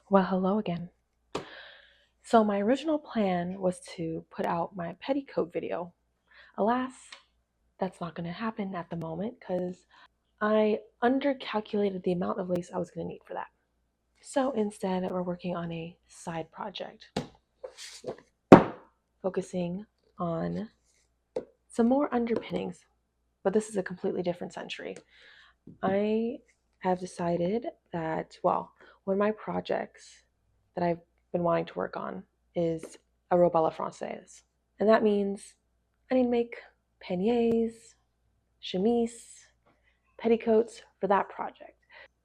Well, hello again. So my original plan was to put out my petticoat video. Alas, that's not going to happen at the moment because I undercalculated the amount of lace I was going to need for that. So instead, we're working on a side project, focusing on some more underpinnings, but this is a completely different century. I have decided that, well, one of my projects that I've been wanting to work on is a robe à la française. And that means I need to make panniers, chemise, petticoats for that project.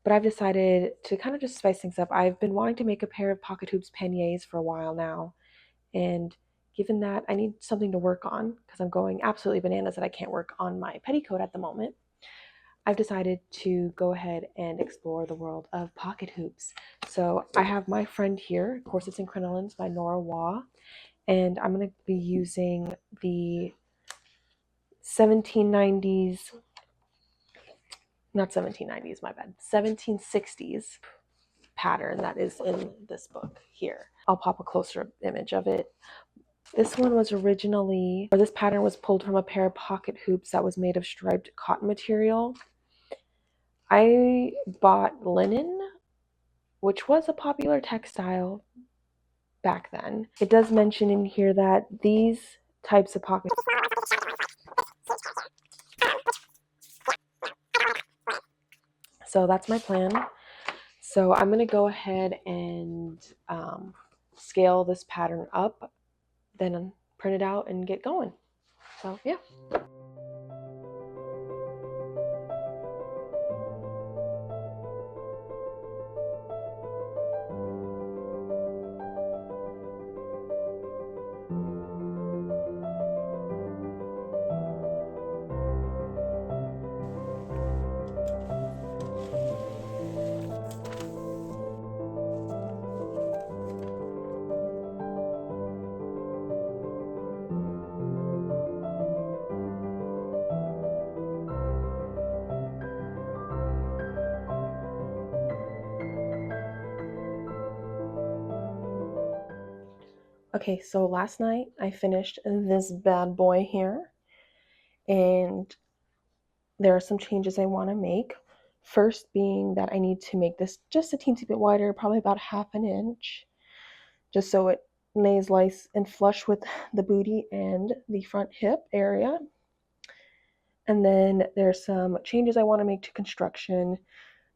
But I've decided to kind of just spice things up. I've been wanting to make a pair of pocket hoops panniers for a while now. And given that I need something to work on, because I'm going absolutely bananas that I can't work on my petticoat at the moment, I've decided to go ahead and explore the world of pocket hoops. So I have my friend here, Corsets and Crinolines by Norah, Waugh, and I'm going to be using the 1790s, not 1790s, my bad, 1760s pattern that is in this book here. I'll pop a closer image of it. This one was originally, or this pattern was pulled from a pair of pocket hoops that was made of striped cotton material. I bought linen, which was a popular textile back then. It does mention in here that these types of pocket, so that's my plan. So I'm going to go ahead and scale this pattern up, then print it out and get going. So yeah. Okay, so last night I finished this bad boy here, and there are some changes I want to make. First being that I need to make this just a teensy bit wider, probably about half an inch, just so it lays nice and flush with the booty and the front hip area. And then there's some changes I want to make to construction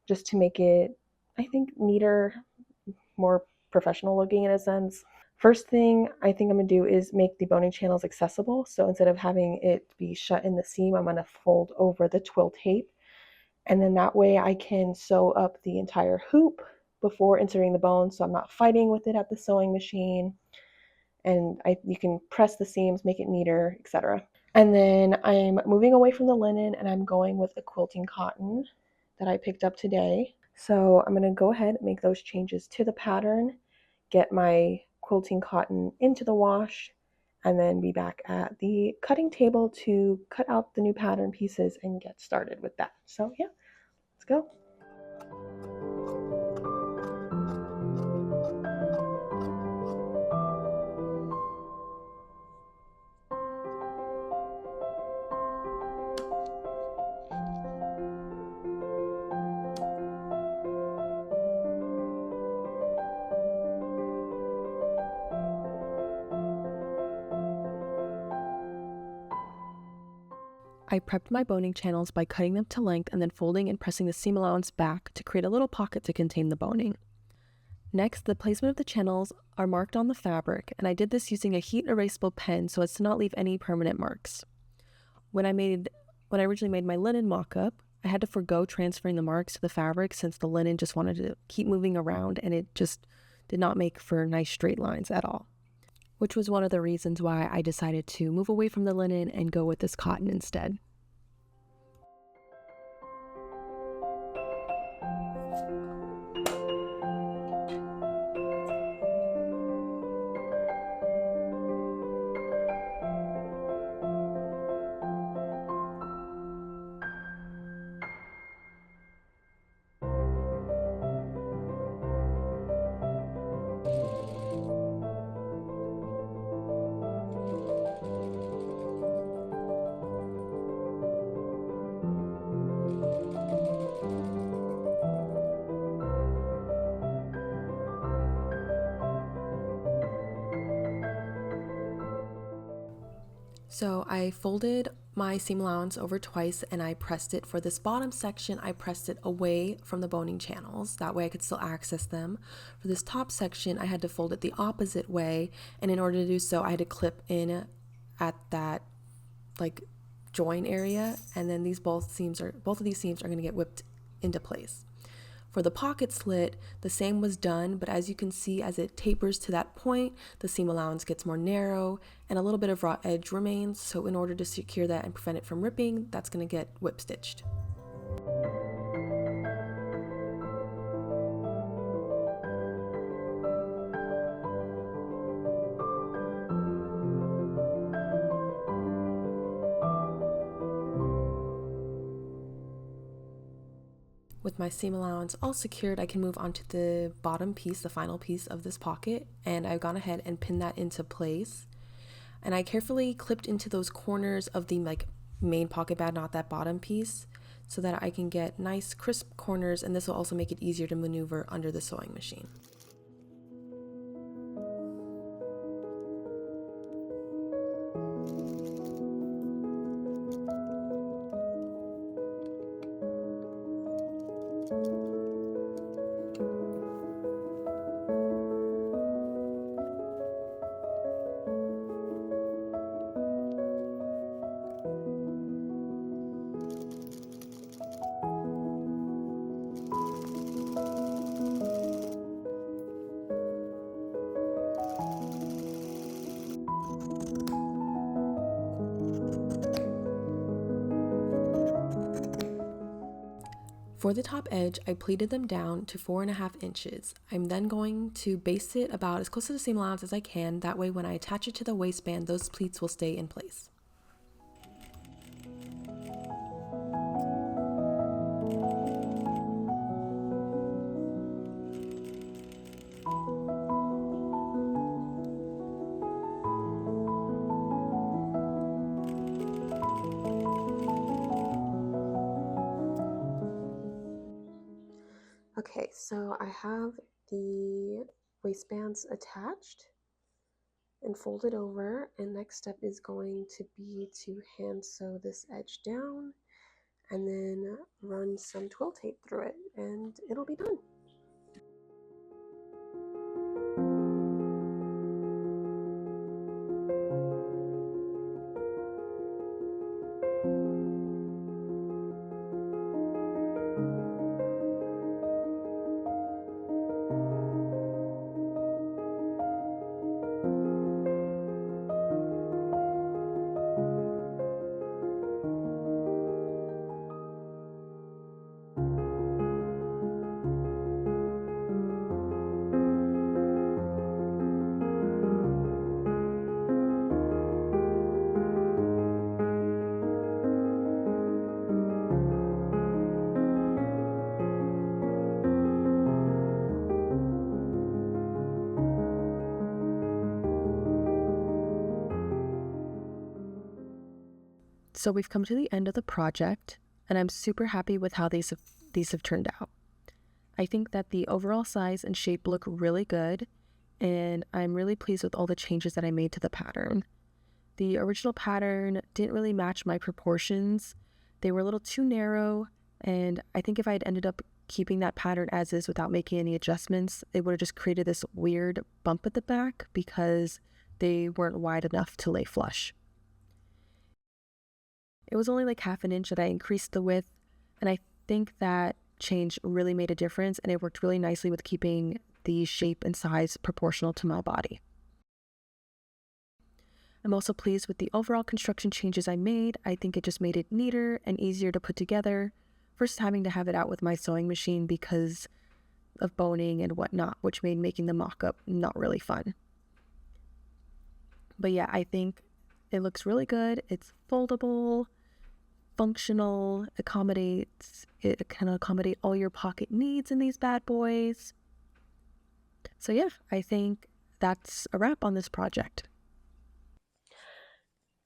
just to make it, I think, neater, more professional looking in a sense. First thing I think I'm going to do is make the boning channels accessible. So instead of having it be shut in the seam, I'm going to fold over the twill tape. And then that way I can sew up the entire hoop before inserting the bone, so I'm not fighting with it at the sewing machine. And you can press the seams, make it neater, etc. And then I'm moving away from the linen and I'm going with the quilting cotton that I picked up today. So I'm going to go ahead and make those changes to the pattern, get my quilting cotton into the wash, and then be back at the cutting table to cut out the new pattern pieces and get started with that. So yeah, let's go. I prepped my boning channels by cutting them to length and then folding and pressing the seam allowance back to create a little pocket to contain the boning. Next, the placement of the channels are marked on the fabric, and I did this using a heat erasable pen so as to not leave any permanent marks. When I originally made my linen mock-up, I had to forego transferring the marks to the fabric since the linen just wanted to keep moving around and it just did not make for nice straight lines at all, which was one of the reasons why I decided to move away from the linen and go with this cotton instead. So I folded my seam allowance over twice and I pressed it for this bottom section. I pressed it away from the boning channels. That way I could still access them. For this top section, I had to fold it the opposite way. And in order to do so, I had to clip in at that like join area. And then both of these seams are going to get whipped into place. For the pocket slit, the same was done, but as you can see, as it tapers to that point, the seam allowance gets more narrow and a little bit of raw edge remains. So in order to secure that and prevent it from ripping, that's going to get whip stitched. With my seam allowance all secured, I can move on to the bottom piece, the final piece of this pocket, and I've gone ahead and pinned that into place. And I carefully clipped into those corners of the main pocket band, not that bottom piece, so that I can get nice crisp corners, and this will also make it easier to maneuver under the sewing machine. For the top edge, I pleated them down to 4.5 inches. I'm then going to baste it about as close to the seam allowance as I can. That way when I attach it to the waistband, those pleats will stay in place. Okay, so I have the waistbands attached and folded over, and next step is going to be to hand sew this edge down and then run some twill tape through it, and it'll be done. So we've come to the end of the project, and I'm super happy with how these have turned out. I think that the overall size and shape look really good, and I'm really pleased with all the changes that I made to the pattern. The original pattern didn't really match my proportions. They were a little too narrow, and I think if I had ended up keeping that pattern as is without making any adjustments, it would have just created this weird bump at the back because they weren't wide enough to lay flush. It was only like 1/2 inch that I increased the width, and I think that change really made a difference, and it worked really nicely with keeping the shape and size proportional to my body. I'm also pleased with the overall construction changes I made. I think it just made it neater and easier to put together versus having to have it out with my sewing machine because of boning and whatnot, which made making the mock-up not really fun. But yeah, I think it looks really good. It's foldable, functional, it can accommodate all your pocket needs in these bad boys. So yeah, I think that's a wrap on this project.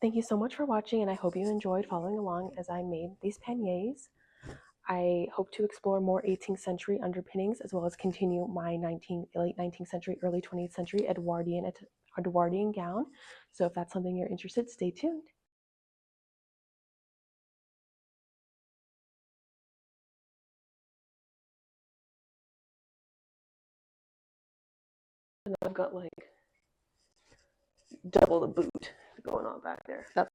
Thank you so much for watching, and I hope you enjoyed following along as I made these panniers. I hope to explore more 18th century underpinnings as well as continue my late 19th century, early 20th century Edwardian gown. So if that's something you're interested, stay tuned. I've got like double the boot going on back there. That's